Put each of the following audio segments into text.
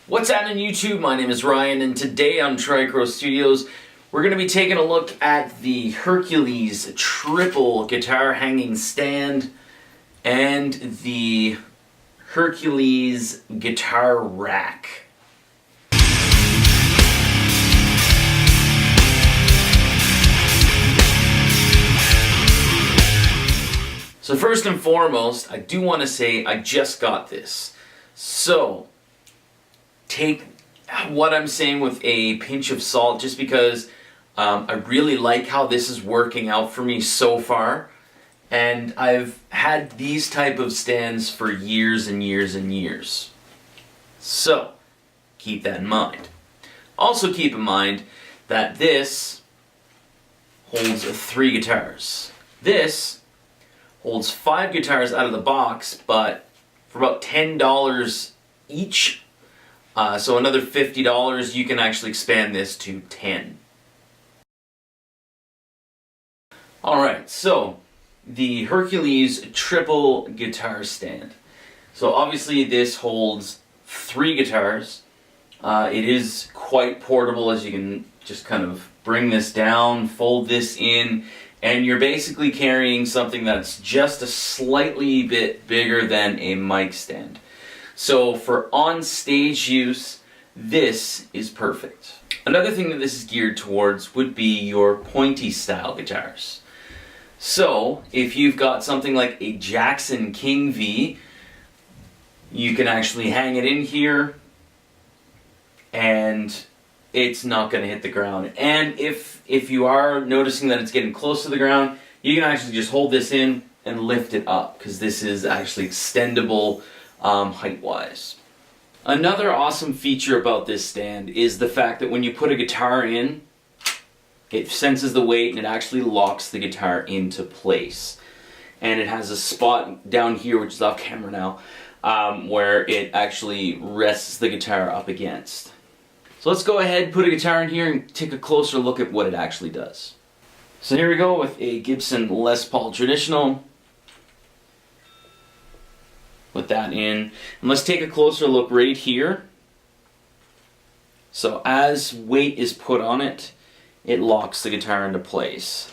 What's happening YouTube? My name is Ryan and today on Tricro Studios we're going to be taking a look at the Hercules triple guitar hanging stand and the Hercules guitar rack. So first and foremost, I do want to say I just got this. So take what I'm saying with a pinch of salt, just because I really like how this is working out for me so far. And I've had these type of stands for years and years and years. So keep that in mind. Also keep in mind that this holds 3 guitars. This holds 5 guitars out of the box, but for about $10 each. So another $50, you can actually expand this to 10. Alright, so the Hercules triple guitar stand. So obviously this holds 3 guitars. It is quite portable, as you can just kind of bring this down, fold this in, and you're basically carrying something that's just a slightly bit bigger than a mic stand. So for on-stage use, this is perfect. Another thing that this is geared towards would be your pointy style guitars. So if you've got something like a Jackson King V, you can actually hang it in here and it's not going to hit the ground. And if you are noticing that it's getting close to the ground, you can actually just hold this in and lift it up, because this is actually extendable height-wise. Another awesome feature about this stand is the fact that when you put a guitar in, it senses the weight and it actually locks the guitar into place. And it has a spot down here, which is off camera now, where it actually rests the guitar up against. So let's go ahead, put a guitar in here and take a closer look at what it actually does. So here we go with a Gibson Les Paul Traditional. Put that in. And let's take a closer look right here. So as weight is put on it, it locks the guitar into place.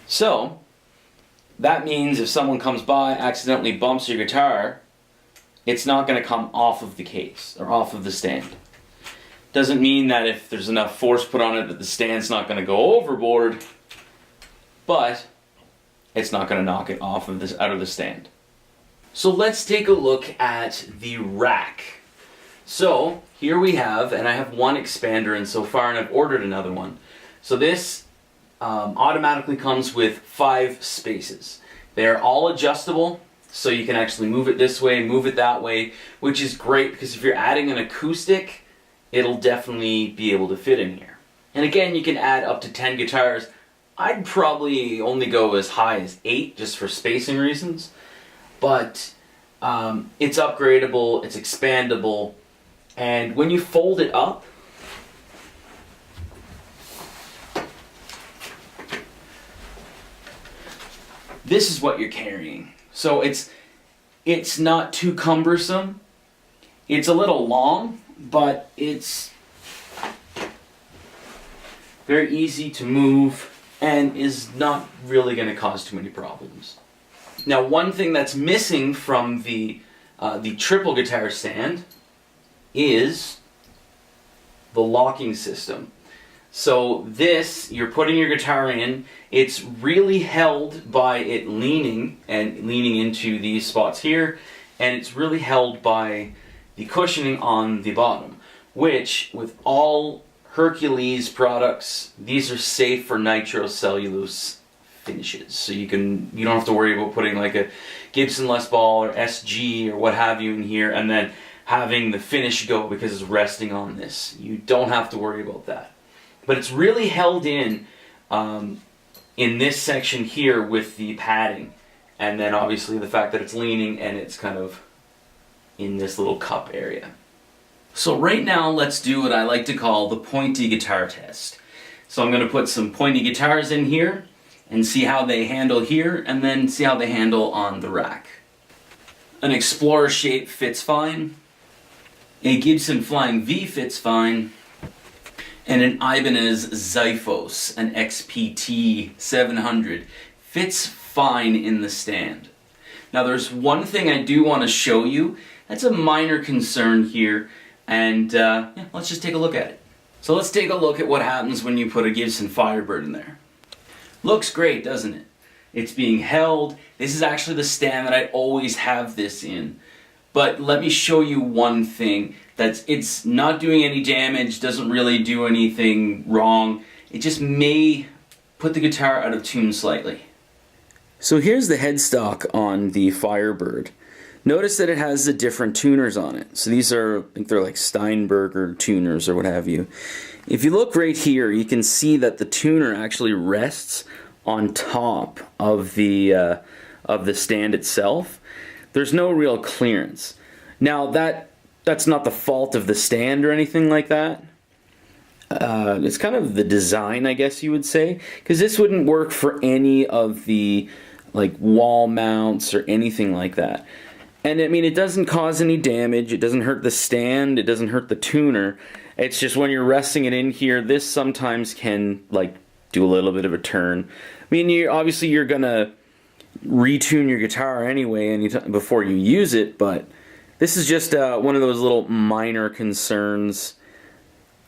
So that means if someone comes by, accidentally bumps your guitar, it's not going to come off of the case or off of the stand. Doesn't mean that if there's enough force put on it that the stand's not going to go overboard, but it's not going to knock it off of this, out of the stand. So let's take a look at the rack. So here we have, and I have one expander in so far, and I've ordered another one. So this automatically comes with 5 spaces. They're all adjustable, so you can actually move it this way, move it that way, which is great because if you're adding an acoustic, it'll definitely be able to fit in here. And again, you can add up to 10 guitars. I'd probably only go as high as 8 just for spacing reasons, but it's upgradable, it's expandable, and when you fold it up, this is what you're carrying. So it's not too cumbersome. It's a little long, but it's very easy to move and is not really going to cause too many problems. Now, one thing that's missing from the triple guitar stand is the locking system. So this, you're putting your guitar in, it's really held by it leaning into these spots here, and it's really held by the cushioning on the bottom, which with all Hercules products, these are safe for nitrocellulose finishes. So you don't have to worry about putting like a Gibson Les Paul or SG or what have you in here and then having the finish go because it's resting on this. You don't have to worry about that. But it's really held in this section here with the padding, and then obviously the fact that it's leaning and it's kind of in this little cup area. So right now let's do what I like to call the pointy guitar test. So I'm going to put some pointy guitars in here and see how they handle here, and then see how they handle on the rack. An Explorer shape fits fine. A Gibson Flying V fits fine. And an Ibanez Xiphos, an XPT 700, fits fine in the stand. Now there's one thing I do want to show you. That's a minor concern here. And yeah, let's just take a look at it. So let's take a look at what happens when you put a Gibson Firebird in there. Looks great, doesn't it? It's being held. This is actually the stand that I always have this in. But let me show you one thing. It's not doing any damage, doesn't really do anything wrong. It just may put the guitar out of tune slightly. So here's the headstock on the Firebird. Notice that it has the different tuners on it. So these are, I think they're like Steinberger tuners or what have you. If you look right here, you can see that the tuner actually rests on top of the stand itself. There's no real clearance. Now that's not the fault of the stand or anything like that. It's kind of the design, I guess you would say, because this wouldn't work for any of the like wall mounts or anything like that. And I mean, it doesn't cause any damage, it doesn't hurt the stand, it doesn't hurt the tuner. It's just when you're resting it in here, this sometimes can like do a little bit of a turn. I mean, obviously you're gonna retune your guitar anyway before you use it, but this is just one of those little minor concerns,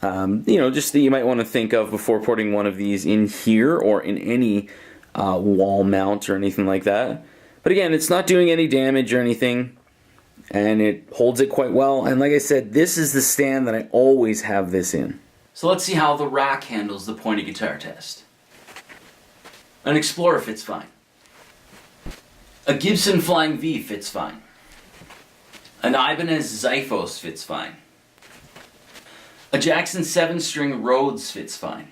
you know, just that you might want to think of before putting one of these in here or in any wall mount or anything like that. But again, it's not doing any damage or anything, and it holds it quite well. And like I said, this is the stand that I always have this in. So let's see how the rack handles the Pointy Guitar test. An Explorer fits fine. A Gibson Flying V fits fine. An Ibanez Xiphos fits fine. A Jackson 7-string Rhodes fits fine.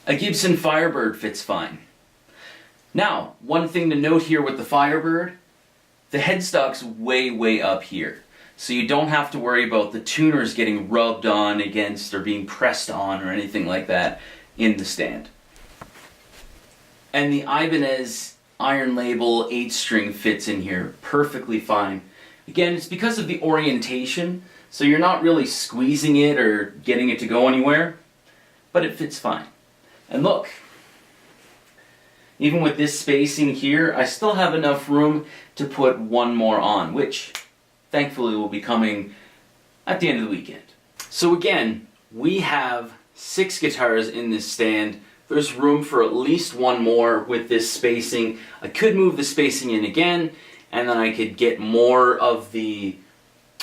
A Gibson Firebird fits fine. Now, one thing to note here with the Firebird, the headstock's way up here. So you don't have to worry about the tuners getting rubbed on against or being pressed on or anything like that in the stand. And the Ibanez Iron Label 8-string fits in here perfectly fine. Again, it's because of the orientation, so you're not really squeezing it or getting it to go anywhere, but it fits fine. And look, even with this spacing here, I still have enough room to put one more on, which thankfully will be coming at the end of the weekend. So again, we have 6 guitars in this stand. There's room for at least one more with this spacing. I could move the spacing in again, and then I could get more of the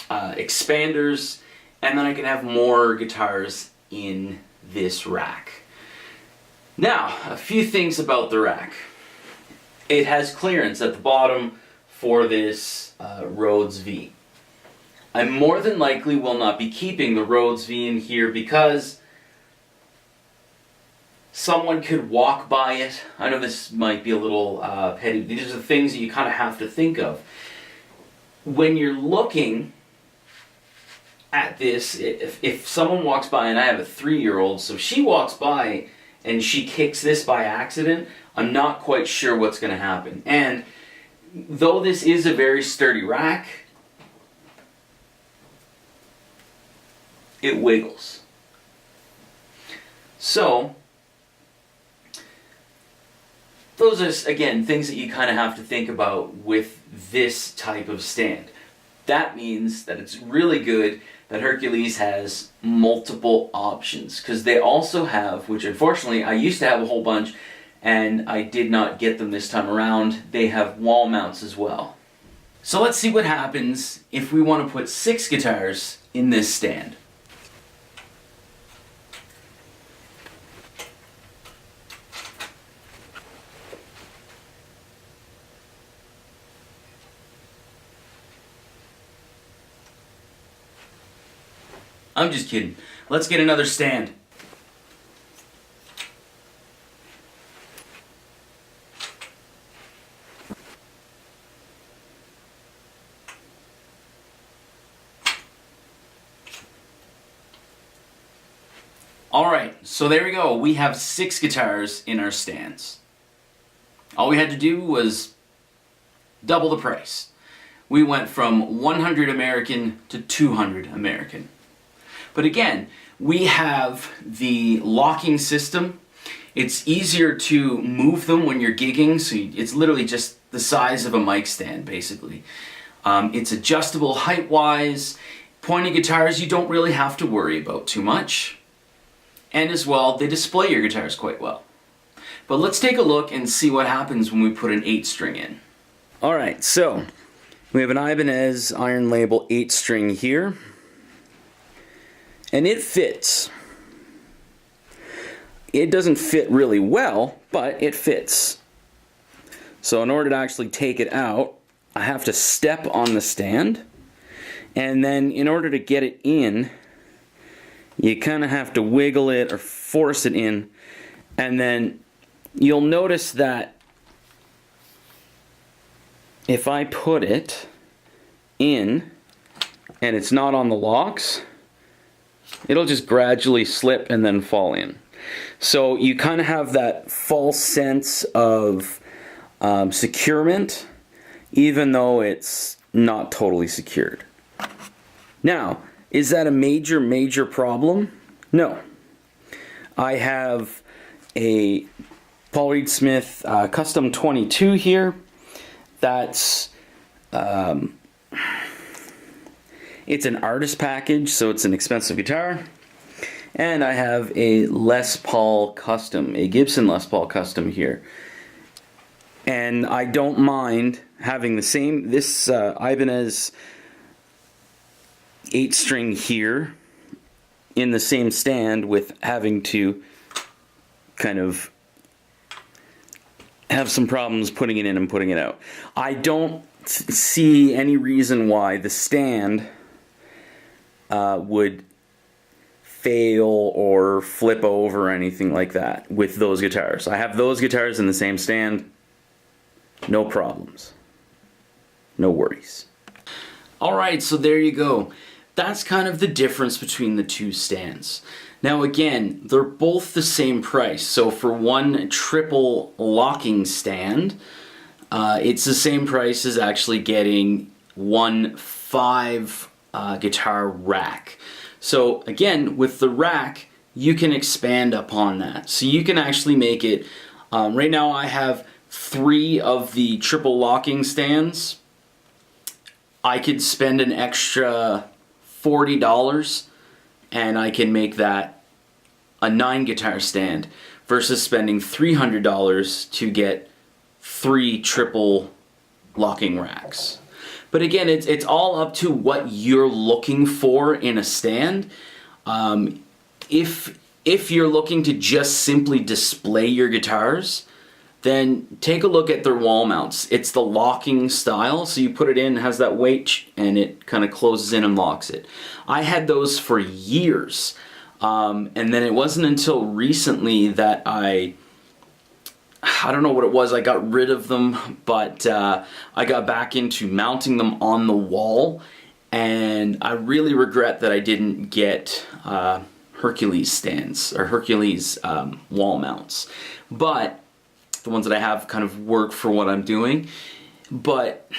expanders, and then I could have more guitars in this rack. Now, a few things about the rack. It has clearance at the bottom for this Rhodes V. I more than likely will not be keeping the Rhodes V in here because someone could walk by it. I know this might be a little petty. These are the things that you kind of have to think of. When you're looking at this, if someone walks by, and I have a 3-year-old, so she walks by and she kicks this by accident, I'm not quite sure what's going to happen. And though this is a very sturdy rack, it wiggles. So those are, again, things that you kind of have to think about with this type of stand. That means that it's really good that Hercules has multiple options, because they also have, which unfortunately I used to have a whole bunch and I did not get them this time around, they have wall mounts as well. So let's see what happens if we want to put 6 guitars in this stand. I'm just kidding. Let's get another stand. Alright, so there we go. We have 6 guitars in our stands. All we had to do was double the price. we went from 100 American to 200 American. But again, we have the locking system. It's easier to move them when you're gigging, so it's literally just the size of a mic stand, basically. It's adjustable height-wise. Pointy guitars you don't really have to worry about too much. And as well, they display your guitars quite well. But let's take a look and see what happens when we put an 8-string in. Alright, so we have an Ibanez Iron Label 8-string here. And it fits. It doesn't fit really well, but it fits. So in order to actually take it out, I have to step on the stand. And then in order to get it in, you kind of have to wiggle it or force it in. And then you'll notice that if I put it in and it's not on the locks, it'll just gradually slip and then fall in. So you kind of have that false sense of securement, even though it's not totally secured. Now, is that a major problem? No. I have a Paul Reed Smith Custom 22 here. That's it's an artist package, so it's an expensive guitar. And I have a Les Paul Custom, a Gibson Les Paul Custom here. And I don't mind having this Ibanez 8-string here in the same stand with having to kind of have some problems putting it in and putting it out. I don't see any reason why the stand would fail or flip over or anything like that with those guitars. I have those guitars in the same stand. No problems. No worries. Alright, so there you go. That's kind of the difference between the two stands. Now again, they're both the same price. So for one triple locking stand, it's the same price as actually getting one 5 guitar rack. So again, with the rack, you can expand upon that. So you can actually make it, right now I have 3 of the triple locking stands. I could spend an extra $40 and I can make that a 9 guitar stand versus spending $300 to get 3 triple locking racks. But again, it's all up to what you're looking for in a stand. If you're looking to just simply display your guitars, then take a look at their wall mounts. It's the locking style, so you put it in, it has that weight, and it kind of closes in and locks it. I had those for years, and then it wasn't until recently that I don't know what it was, I got rid of them, but I got back into mounting them on the wall, and I really regret that I didn't get Hercules stands, or Hercules wall mounts. But the ones that I have kind of work for what I'm doing. But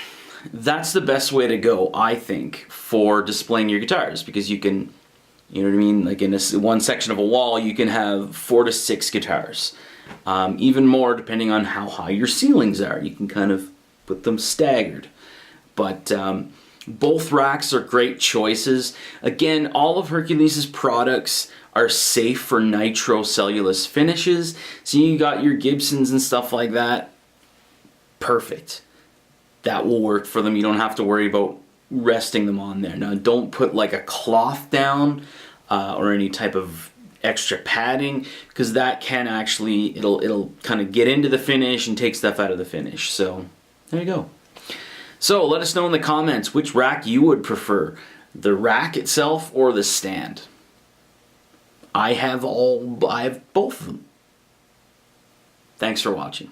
that's the best way to go, I think, for displaying your guitars, because you can, you know what I mean, like in one section of a wall you can have 4 to 6 guitars. Even more depending on how high your ceilings are. You can kind of put them staggered. But both racks are great choices. Again, all of Hercules' products are safe for nitrocellulose finishes. So you got your Gibsons and stuff like that. Perfect. That will work for them. You don't have to worry about resting them on there. Now don't put like a cloth down or any type of extra padding, because that can actually, it'll kind of get into the finish and take stuff out of the finish. So there you go. So let us know in the comments which rack you would prefer, the rack itself or the stand. I have both of them. Thanks for watching.